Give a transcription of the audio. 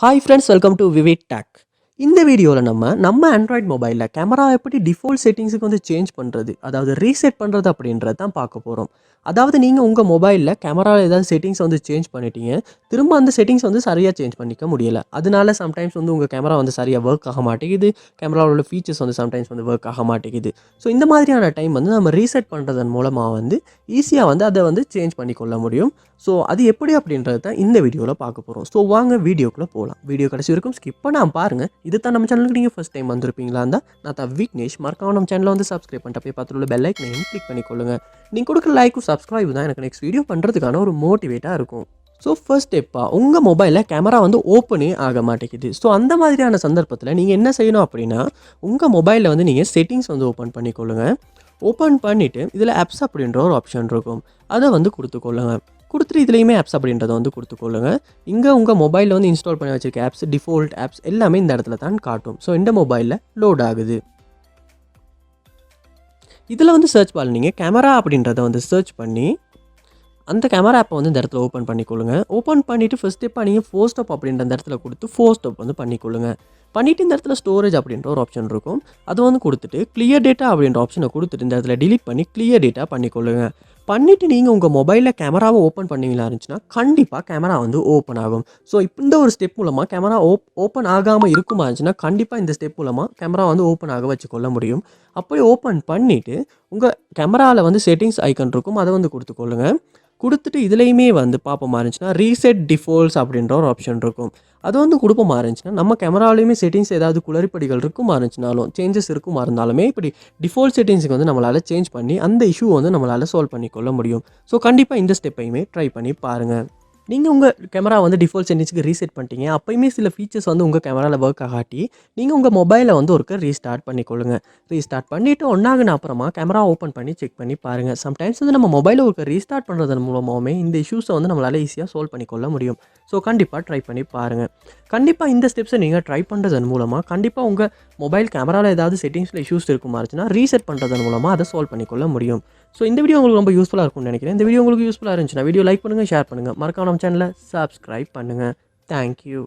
Hi friends, welcome to VividTech. இந்த வீடியோவில் நம்ம ஆண்ட்ராய்ட் மொபைலில் கேமரா எப்படி டிஃபால்ட் செட்டிங்ஸுக்கு வந்து சேஞ்ச் பண்ணுறது, அதாவது ரீசெட் பண்ணுறது அப்படின்றது தான் பார்க்க போகிறோம். அதாவது நீங்கள் உங்கள் மொபைலில் கேமராவில் ஏதாவது செட்டிங்ஸ் வந்து சேஞ்ச் பண்ணிட்டீங்க, திரும்ப அந்த செட்டிங்ஸ் வந்து சரியாக சேஞ்ச் பண்ணிக்க முடியலை. அதனால சம்டைம்ஸ் வந்து உங்கள் கேமரா வந்து சரியாக ஒர்க் ஆக மாட்டேங்குது, கேமராவோட ஃபீச்சர்ஸ் வந்து சம்டைம்ஸ் வந்து ஒர்க் ஆக மாட்டேங்குது. ஸோ இந்த மாதிரியான டைம் வந்து நம்ம ரீசெட் பண்ணுறதன் மூலமாக வந்து ஈஸியாக வந்து அதை வந்து சேஞ்ச் பண்ணிக்கொள்ள முடியும். ஸோ அது எப்படி அப்படின்றது தான் இந்த வீடியோவில் பார்க்க போகிறோம். ஸோ வாங்க வீடியோக்குள்ளே போகலாம். வீடியோ கடைசி வரைக்கும் ஸ்கிப் பண்ணாமல் பாருங்கள். இது தான் நம்ம சேனலுக்கு நீங்கள் ஃபஸ்ட் டைம் வந்திருப்பீங்களா இருந்தால் நான் தான் விக்னேஷ். மறக்காம நம்ம சேனலை வந்து சப்ஸ்கிரைப் பண்ணிட்டு போய் பார்த்துள்ள பெல் ஐக்கனையும் கிளிக் பண்ணிக்கொள்ளுங்க. நீங்கள் கொடுக்குற லைக்கும் சப்ஸ்கிரைப் தான் எனக்கு நெக்ஸ்ட் வீடியோ பண்ணுறதுக்கான ஒரு மோட்டிவேட்டாக இருக்கும். ஸோ ஃபர்ஸ்ட் ஸ்டெப்பாக உங்கள் மொபைலில் கேமரா வந்து ஓப்பனே ஆக மாட்டேங்குது. ஸோ அந்த மாதிரியான சந்தர்ப்பத்தில் நீங்கள் என்ன செய்யணும் அப்படின்னா, உங்கள் மொபைலில் வந்து நீங்கள் செட்டிங்ஸ் வந்து ஓப்பன் பண்ணிக்கொள்ளுங்க. ஓப்பன் பண்ணிவிட்டு இதில் ஆப்ஸ் அப்படின்ற ஒரு ஆப்ஷன் இருக்கும், அதை வந்து கொடுத்துக்கொள்ளுங்க. கொடுத்துட்டு இதுலேயுமே ஆப்ஸ் அப்படின்றத வந்து கொடுத்துக்கொள்ளுங்க. இங்கே உங்கள் மொபைலில் வந்து இன்ஸ்டால் பண்ணி வச்சிருக்க ஆப்ஸ், டிஃபால்ட் ஆப்ஸ் எல்லாமே இந்த இடத்துல தான் காட்டும். ஸோ இந்த மொபைலில் லோட் ஆகுது. இதில் வந்து சர்ச் பால் நீங்கள் கேமரா அப்படின்றத வந்து சர்ச் பண்ணி அந்த கேமரா ஆப்பை வந்து இந்த இடத்துல ஓப்பன் பண்ணிக்கொள்ளுங்க. ஓப்பன் பண்ணிவிட்டு ஃபஸ்ட் ஸ்டெப்பாக நீங்கள் ஃபோர் ஸ்டாப் அப்படின்ற அந்த இடத்துல கொடுத்து ஃபோர் ஸ்டாப் வந்து பண்ணிக்கொள்ளுங்க. பண்ணிவிட்டு இந்த இடத்துல ஸ்டோரேஜ் அப்படின்ற ஒரு ஆப்ஷன் இருக்கும், அதை வந்து கொடுத்துட்டு கிளியர் டேட்டா அப்படின்ற ஆப்ஷனை கொடுத்துட்டு இந்த இடத்துல டிலீட் பண்ணி கிளியர் டேட்டா பண்ணிக்கொள்ளுங்க. பண்ணிவிட்டு நீங்கள் உங்கள் மொபைலில் கேமராவை ஓப்பன் பண்ணிங்களா இருந்துச்சுன்னா கண்டிப்பாக கேமரா வந்து ஓப்பன் ஆகும். ஸோ இப்போ இந்த ஒரு ஸ்டெப் மூலமாக கேமரா ஓப்பன் ஆகாமல் இருக்குமா இருந்துச்சுன்னா கண்டிப்பாக இந்த ஸ்டெப் மூலமாக கேமரா வந்து ஓப்பன் ஆக வச்சுக்கொள்ள முடியும். அப்படி ஓப்பன் பண்ணிவிட்டு உங்கள் கேமராவில் வந்து செட்டிங்ஸ் ஐக்கன் இருக்கும், அதை வந்து கொடுத்துக்கொள்ளுங்க. கொடுத்துட்டு இதுலேயுமே வந்து பார்ப்போமா இருந்துச்சுன்னா ரீசெட் டிஃபால்ட்ஸ் அப்படின்ற ஒரு ஆப்ஷன் இருக்கும், அது வந்து கொடுப்போமா இருந்துச்சுன்னா நம்ம கேமராவிலையுமே செட்டிங்ஸ் ஏதாவது குளறுபடிகள் இருக்குமா இருந்துச்சுனாலும், சேஞ்சஸ் இருக்குமா இருந்தாலுமே இப்படி டிஃபால்ட் செட்டிங்ஸுக்கு வந்து நம்மளால் சேஞ்ச் பண்ணி அந்த இஷ்யூ வந்து நம்மளால் சால்வ் பண்ணிக்கொள்ள முடியும். ஸோ கண்டிப்பாக இந்த ஸ்டெப்பையுமே ட்ரை பண்ணி பாருங்கள். நீங்கள் உங்கள் கேமரா வந்து டிஃபால்ட் செட்டிங்ஸ்க்கு ரீசெட் பண்ணிட்டீங்க, அப்போயுமே சில ஃபீச்சர்ஸ் வந்து உங்கள் கேமராவில் ஒர்க் ஆகாட்டி நீங்கள் உங்கள் மொபைலை வந்து ஒருக்க ரீஸ்டார்ட் பண்ணிக்கொள்ளுங்க. ரீஸ்டார்ட் பண்ணிவிட்டு ஒன்றாகின அப்புறமா கேமரா ஓப்பன் பண்ணி செக் பண்ணி பாருங்கள். சம்டைம்ஸ் வந்து நம்ம மொபைலை ஒருக்க ரீஸ்டார்ட் பண்ணுறதன் மூலமாகவே இந்த இஷ்யூஸை வந்து நம்மளால் ஈஸியாக சால்வ் பண்ணிக்கொள்ள முடியும். ஸோ கண்டிப்பாக ட்ரை பண்ணி பாருங்கள். கண்டிப்பாக இந்த ஸ்டெப்ஸை நீங்கள் ட்ரை பண்ணுறதன் மூலமாக கண்டிப்பாக உங்கள் மொபைல் கேமராவில் ஏதாவது செட்டிங்ஸில் இஷ்யூஸ் இருக்குமா இருந்துச்சுன்னா ரீசெட் பண்ணுறதன் மூலமாக அதை சால்வ் பண்ணிக்கொள்ள முடியும். ஸோ இந்த வீடியோ உங்களுக்கு ரொம்ப யூஸ்ஃபுல்லாக இருக்கும்னு நினைக்கிறேன். இந்த வீடியோ உங்களுக்கு யூஸ்ஃபுல்லாக இருந்துச்சுன்னா வீடியோ லைக் பண்ணுங்கள், ஷேர் பண்ணுங்கள், மறக்காம நம்ம சேனலை சப்ஸ்கிரைப் பண்ணுங்கள். தேங்க்யூ.